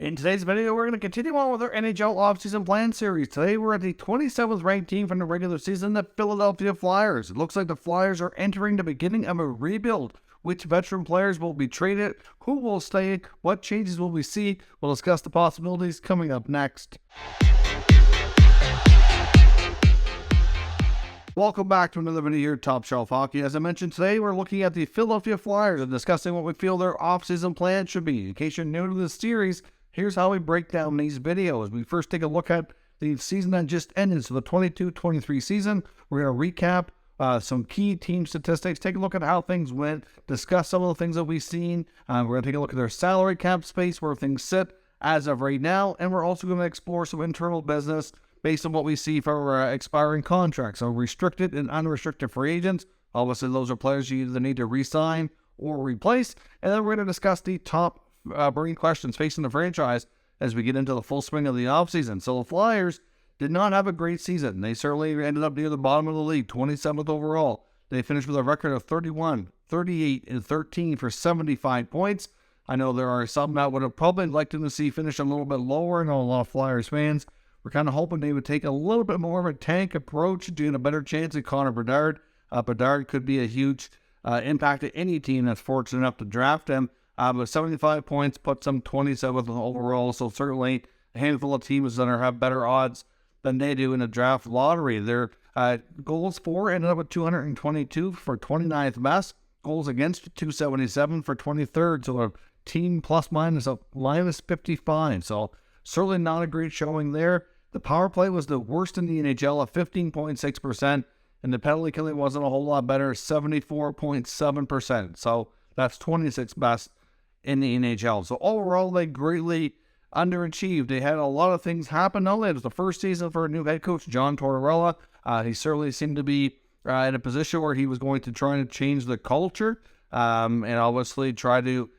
In today's video, we're going to continue on with our NHL offseason plan series. Today, we're at the 27th ranked team from the regular season, the Philadelphia Flyers. It looks like the Flyers are entering the beginning of a rebuild. Which veteran players will be traded? Who will stay? What changes will we see? We'll discuss the possibilities coming up next. Welcome back to another video here at Top Shelf Hockey. As I mentioned today, we're looking at the Philadelphia Flyers and discussing what we feel their offseason plan should be. In case you're new to this series, here's how we break down these videos. We first take a look at the season that just ended, so the 22-23 season. We're going to recap some key team statistics, take a look at how things went, discuss some of the things that we've seen. We're going to take a look at their salary cap space, where things sit as of right now, and we're also going to explore some internal business based on what we see for expiring contracts, so restricted and unrestricted free agents. Obviously, those are players you either need to re-sign or replace. And then we're going to discuss the top burning questions facing the franchise as we get into the full swing of the offseason. So the Flyers did not have a great season. They certainly ended up near the bottom of the league, 27th overall. They finished with a record of 31, 38, and 13 for 75 points. I know there are some that would have probably liked them to see finish a little bit lower. I know a lot of Flyers fans we're kind of hoping they would take a little bit more of a tank approach, doing a better chance at Connor Bedard. Bedard could be a huge impact to any team that's fortunate enough to draft him. But 75 points puts them 27th overall, so certainly a handful of teams that have better odds than they do in the draft lottery. Their goals for ended up at 222 for 29th best. Goals against 277 for 23rd, so a team plus minus of minus 55. So certainly not a great showing there. The power play was the worst in the NHL at 15.6%, and the penalty killing wasn't a whole lot better, 74.7%. So that's 26th best in the NHL. So overall, they greatly underachieved. They had a lot of things happen. It was the first season for a new head coach, John Tortorella. He certainly seemed to be in a position where he was going to try to change the culture and obviously try to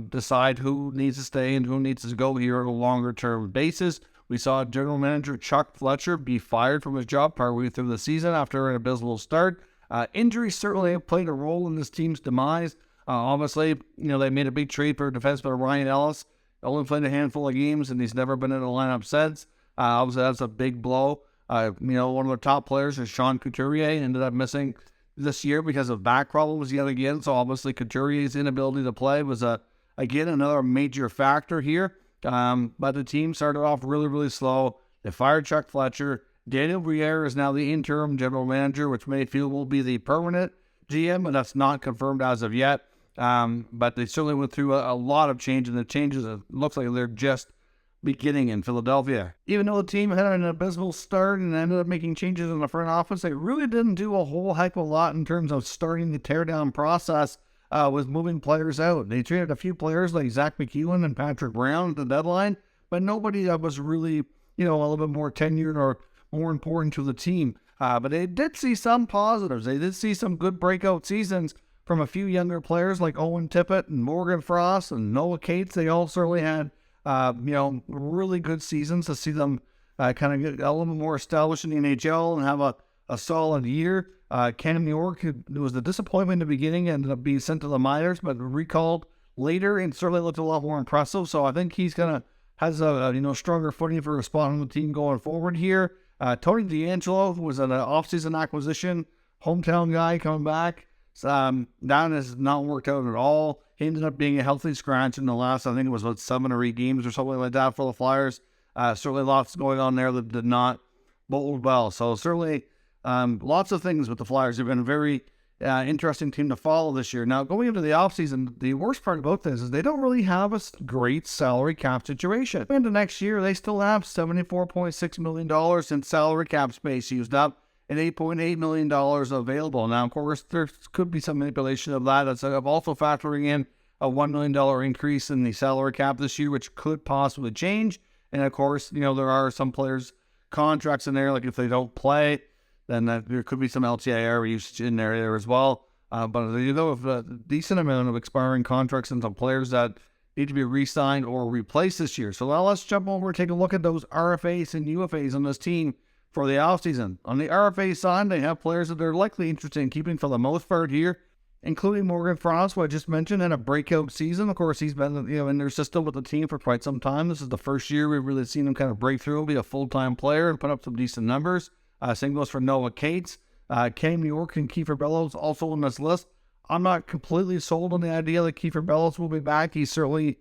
decide who needs to stay and who needs to go here on a longer-term basis. We saw general manager Chuck Fletcher be fired from his job partway through the season after an abysmal start. Injuries certainly have played a role in this team's demise. Obviously, they made a big trade for defenseman Ryan Ellis. Only played a handful of games, and he's never been in the lineup since. Obviously, that's a big blow. One of their top players is Sean Couturier, ended up missing this year because of back problems yet again. So obviously, Couturier's inability to play was again another major factor here. But the team started off really, really slow. They fired Chuck Fletcher. Daniel Briere is now the interim general manager, which many feel will be the permanent GM, but that's not confirmed as of yet. But they certainly went through a lot of change, and the changes, it looks like they're just beginning in Philadelphia. Even though the team had an abysmal start and ended up making changes in the front office, they really didn't do a whole heck of a lot in terms of starting the teardown process with moving players out. They traded a few players like Zach McEwen and Patrick Brown at the deadline, but nobody that was really, a little bit more tenured or more important to the team. But they did see some positives. They did see some good breakout seasons from a few younger players like Owen Tippett and Morgan Frost and Noah Cates. They all certainly had, really good seasons to see them kind of get a little bit more established in the NHL and have a solid year. Cam York, who was the disappointment in the beginning, ended up being sent to the minors, but recalled later and certainly looked a lot more impressive. So I think he's has a stronger footing for a spot on the team going forward here. Tony DeAngelo was an offseason acquisition, hometown guy coming back. That has not worked out at all. He ended up being a healthy scratch in the last, I think it was about 7 or 8 games or something like that for the Flyers. Certainly lots going on there that did not bode well. So certainly lots of things with the Flyers. They've been a very interesting team to follow this year. Now, going into the offseason, the worst part about this is they don't really have a great salary cap situation. Into next year, they still have $74.6 million in salary cap space used up and $8.8 million available. Now, of course, there could be some manipulation of that. That's also factoring in a $1 million increase in the salary cap this year, which could possibly change. And, of course, there are some players' contracts in there, like if they don't play, then there could be some LTIR usage in there as well. But if a decent amount of expiring contracts and some players that need to be re-signed or replaced this year. So now let's jump over and take a look at those RFAs and UFAs on this team for the offseason. On the RFA side, they have players that they're likely interested in keeping for the most part here. including Morgan Frost, who I just mentioned, had a breakout season. Of course, he's been in their system with the team for quite some time. This is the first year we've really seen him kind of break through and be a full-time player and put up some decent numbers. Same goes for Noah Cates. Cam York and Kiefer Bellows also on this list. I'm not completely sold on the idea that Kiefer Bellows will be back. He's certainly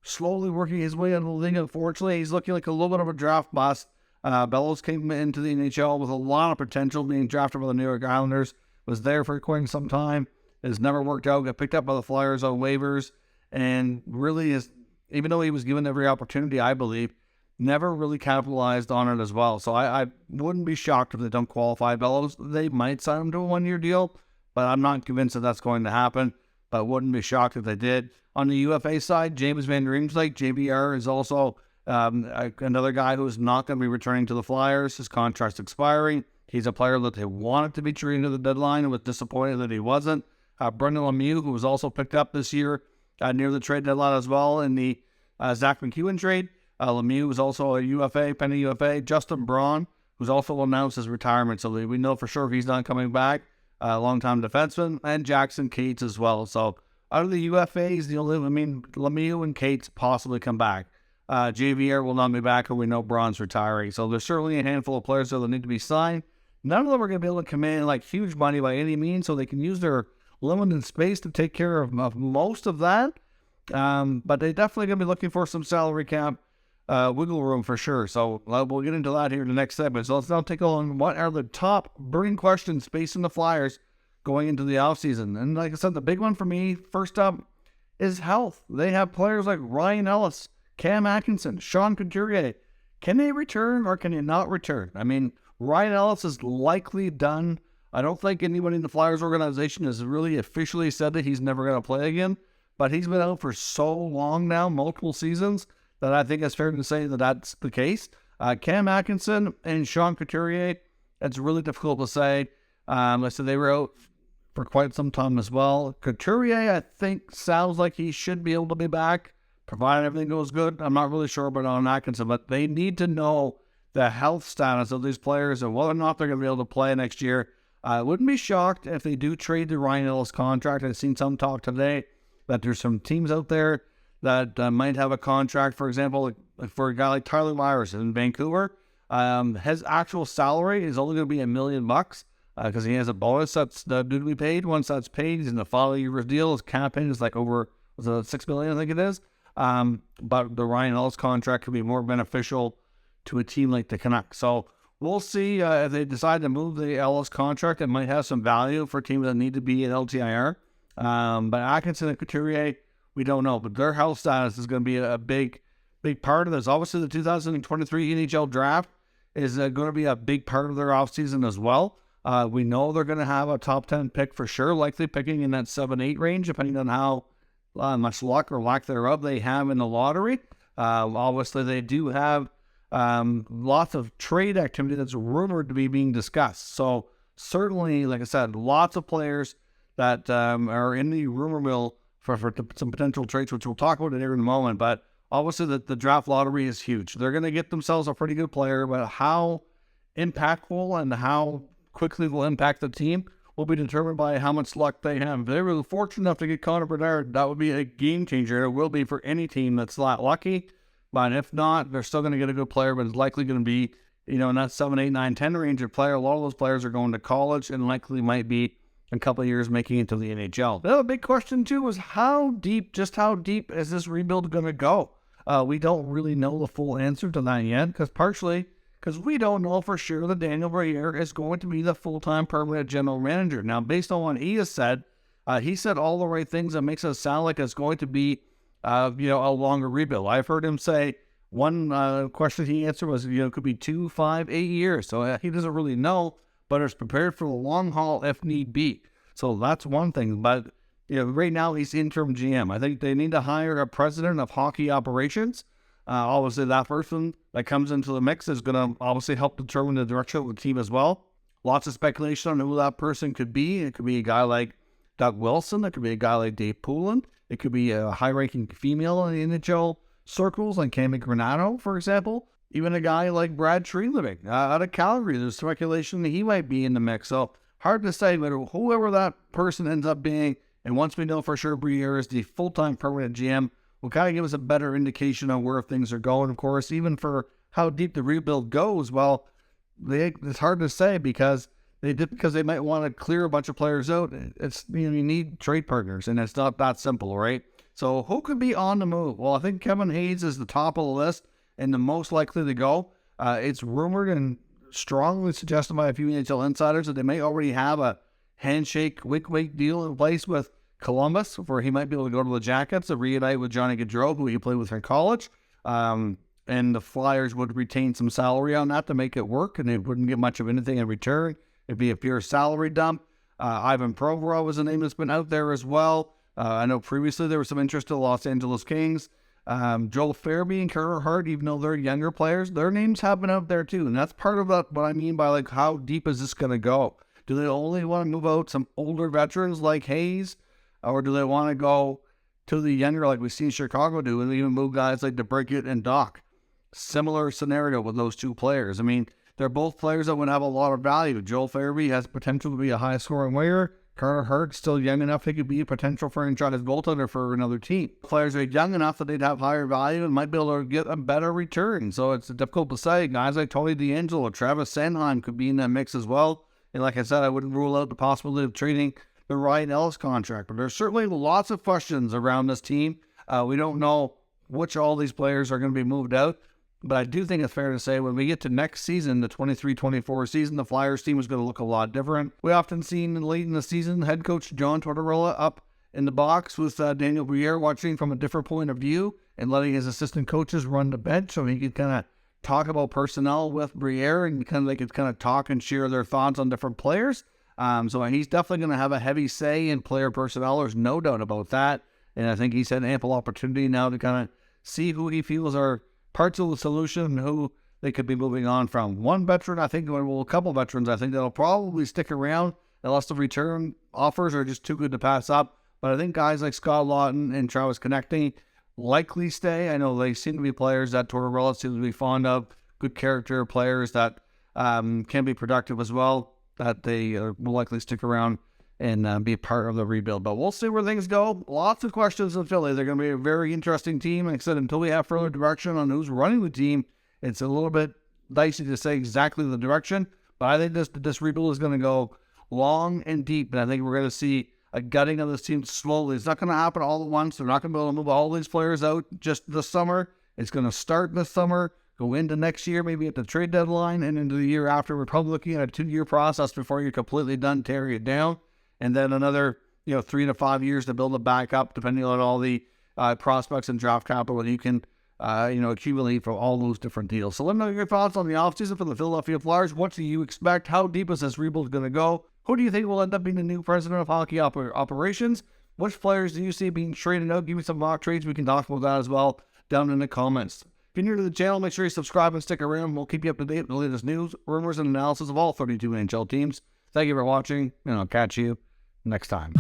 slowly working his way into the league. Unfortunately, he's looking like a little bit of a draft bust. Bellows came into the NHL with a lot of potential, being drafted by the New York Islanders. Was there for quite some time. Has never worked out. Got picked up by the Flyers on waivers, and really is, even though he was given every opportunity, I believe, never really capitalized on it as well. So I wouldn't be shocked if they don't qualify Bellows. They might sign him to a one-year deal, but I'm not convinced that that's going to happen. But wouldn't be shocked if they did. On the UFA side, James Van Riemsdyk, JVR, is also another guy who is not going to be returning to the Flyers. His contract's expiring. He's a player that they wanted to be traded to the deadline and was disappointed that he wasn't. Brendan Lemieux, who was also picked up this year near the trade deadline as well in the Zach McEwen trade. Lemieux was also a UFA, penny UFA. Justin Braun, who's also announced his retirement, so we know for sure he's not coming back. Long-time defenseman. And Jackson Cates as well. So out of the UFAs, Lemieux and Cates possibly come back. JVR will not be back, and we know Braun's retiring. So there's certainly a handful of players that need to be signed. None of them are going to be able to command like huge money by any means, so they can use their limited space to take care of most of that. But they're definitely going to be looking for some salary cap wiggle room for sure. So we'll get into that here in the next segment. So let's now take a look at what are the top burning questions facing the Flyers going into the offseason. And like I said, the big one for me, first up, is health. They have players like Ryan Ellis, Cam Atkinson, Sean Couturier. Can they return or can they not return? I mean, Ryan Ellis is likely done. I don't think anybody in the Flyers organization has really officially said that he's never going to play again. But he's been out for so long now, multiple seasons, that I think it's fair to say that that's the case. Cam Atkinson and Sean Couturier, it's really difficult to say. So they were out for quite some time as well. Couturier, I think, sounds like he should be able to be back, provided everything goes good. I'm not really sure about on Atkinson, but they need to know the health status of these players and whether or not they're going to be able to play next year. I wouldn't be shocked if they do trade the Ryan Ellis contract. I've seen some talk today that there's some teams out there that might have a contract, for example, like for a guy like Tyler Myers in Vancouver. His actual salary is only going to be $1 million because he has a bonus that's due to be paid. Once that's paid, he's in the following year's deal. His cap hit is like over $6 million, I think it is. But the Ryan Ellis contract could be more beneficial to a team like the Canucks. So we'll see if they decide to move the Ellis contract. It might have some value for teams that need to be in LTIR. But Atkinson and Couturier, we don't know. But their health status is going to be a big part of this. Obviously, the 2023 NHL Draft is going to be a big part of their offseason as well. We know they're going to have a top 10 pick for sure, likely picking in that 7-8 range, depending on how much luck or lack thereof they have in the lottery. Obviously, they do have lots of trade activity that's rumored to be being discussed. So certainly, like I said, lots of players that are in the rumor mill for some potential trades, which we'll talk about it here in a moment. But obviously, the draft lottery is huge. They're going to get themselves a pretty good player, but how impactful and how quickly will impact the team will be determined by how much luck they have. If they were fortunate enough to get Connor Bedard, that would be a game changer. It will be for any team that's not lucky. But if not, they're still going to get a good player, but it's likely going to be, in that 7, 8, 9, 10 range of player. A lot of those players are going to college and likely might be a couple of years making it to the NHL. The other big question, too, is how deep is this rebuild going to go? We don't really know the full answer to that yet, because we don't know for sure that Daniel Briere is going to be the full-time permanent general manager. Now, based on what he has said, he said all the right things that makes it sound like it's going to be a longer rebuild. I've heard him say one question he answered was, it could be 2, 5, 8 years. So he doesn't really know, but is prepared for the long haul if need be. So that's one thing. But right now he's interim GM. I think they need to hire a president of hockey operations. Obviously, that person that comes into the mix is going to obviously help determine the direction of the team as well. Lots of speculation on who that person could be. It could be a guy like Doug Wilson. It could be a guy like Dave Poulin. It could be a high-ranking female in the NHL circles like Cami Granato, for example. Even a guy like Brad Treliving out of Calgary. There's speculation that he might be in the mix. So hard to say, but whoever that person ends up being, and once we know for sure Briere is the full-time permanent GM, will kind of give us a better indication on where things are going. Of course, even for how deep the rebuild goes, well, it's hard to say because they might want to clear a bunch of players out. It's, you need trade partners, and it's not that simple, right? So who could be on the move? Well, I think Kevin Hayes is the top of the list and the most likely to go. It's rumored and strongly suggested by a few NHL insiders that they may already have a handshake wink deal in place with Columbus, where he might be able to go to the Jackets to reunite with Johnny Gaudreau, who he played with in college. And the Flyers would retain some salary on that to make it work, and they wouldn't get much of anything in return. It'd be a pure salary dump. Ivan Provorov is a name that's been out there as well. I know previously there was some interest to the Los Angeles Kings. Joel Farabee and Carter Hart, even though they're younger players, their names have been out there too. And that's part of that, what I mean by like, how deep is this going to go? Do they only want to move out some older veterans like Hayes? Or do they want to go to the younger, like we've seen Chicago do, and even move guys like DeBrincat and Doc? Similar scenario with those two players. I mean, they're both players that would have a lot of value. Joel Farabee has potential to be a high-scoring winger. Carter Hart, still young enough, he could be a potential franchise goaltender for another team. Players are young enough that they'd have higher value and might be able to get a better return. So it's difficult to say. Guys like Tony DeAngelo, Travis Sanheim could be in that mix as well. And like I said, I wouldn't rule out the possibility of trading the Ryan Ellis contract. But there's certainly lots of questions around this team. We don't know which all these players are going to be moved out. But I do think it's fair to say when we get to next season, the 23-24 season, the Flyers team is going to look a lot different. We often seen late in the season head coach John Tortorella up in the box with Daniel Briere, watching from a different point of view and letting his assistant coaches run the bench so he could kind of talk about personnel with Briere, and they could kind of talk and share their thoughts on different players. So he's definitely going to have a heavy say in player personnel. There's no doubt about that. And I think he's had ample opportunity now to kind of see who he feels are parts of the solution and who they could be moving on from. One veteran, I think, well, a couple veterans, I think that'll probably stick around unless the return offers are just too good to pass up. But I think guys like Scott Lawton and Travis Konecny likely stay. I know they seem to be players that Tortorella seems to be fond of, good character players that can be productive as well, that they will likely stick around and be part of the rebuild. But we'll see where things go. Lots of questions in Philly. They're going to be a very interesting team. Like I said, until we have further direction on who's running the team, it's a little bit dicey to say exactly the direction. But I think this rebuild is going to go long and deep, and I think we're going to see a gutting of this team slowly. It's not going to happen all at once. They're not going to be able to move all these players out just this summer. It's going to start this summer, go into next year, maybe at the trade deadline, and into the year after. We're probably looking at a 2-year process before you're completely done tearing it down. And then another, 3 to 5 years to build it back up, depending on all the prospects and draft capital you can, accumulate from all those different deals. So let me know your thoughts on the offseason for the Philadelphia Flyers. What do you expect? How deep is this rebuild going to go? Who do you think will end up being the new president of hockey operations? Which players do you see being traded out? Give me some mock trades. We can talk about that as well down in the comments. If you're new to the channel, make sure you subscribe and stick around. We'll keep you up to date with the latest news, rumors, and analysis of all 32 NHL teams. Thank you for watching, and I'll catch you next time.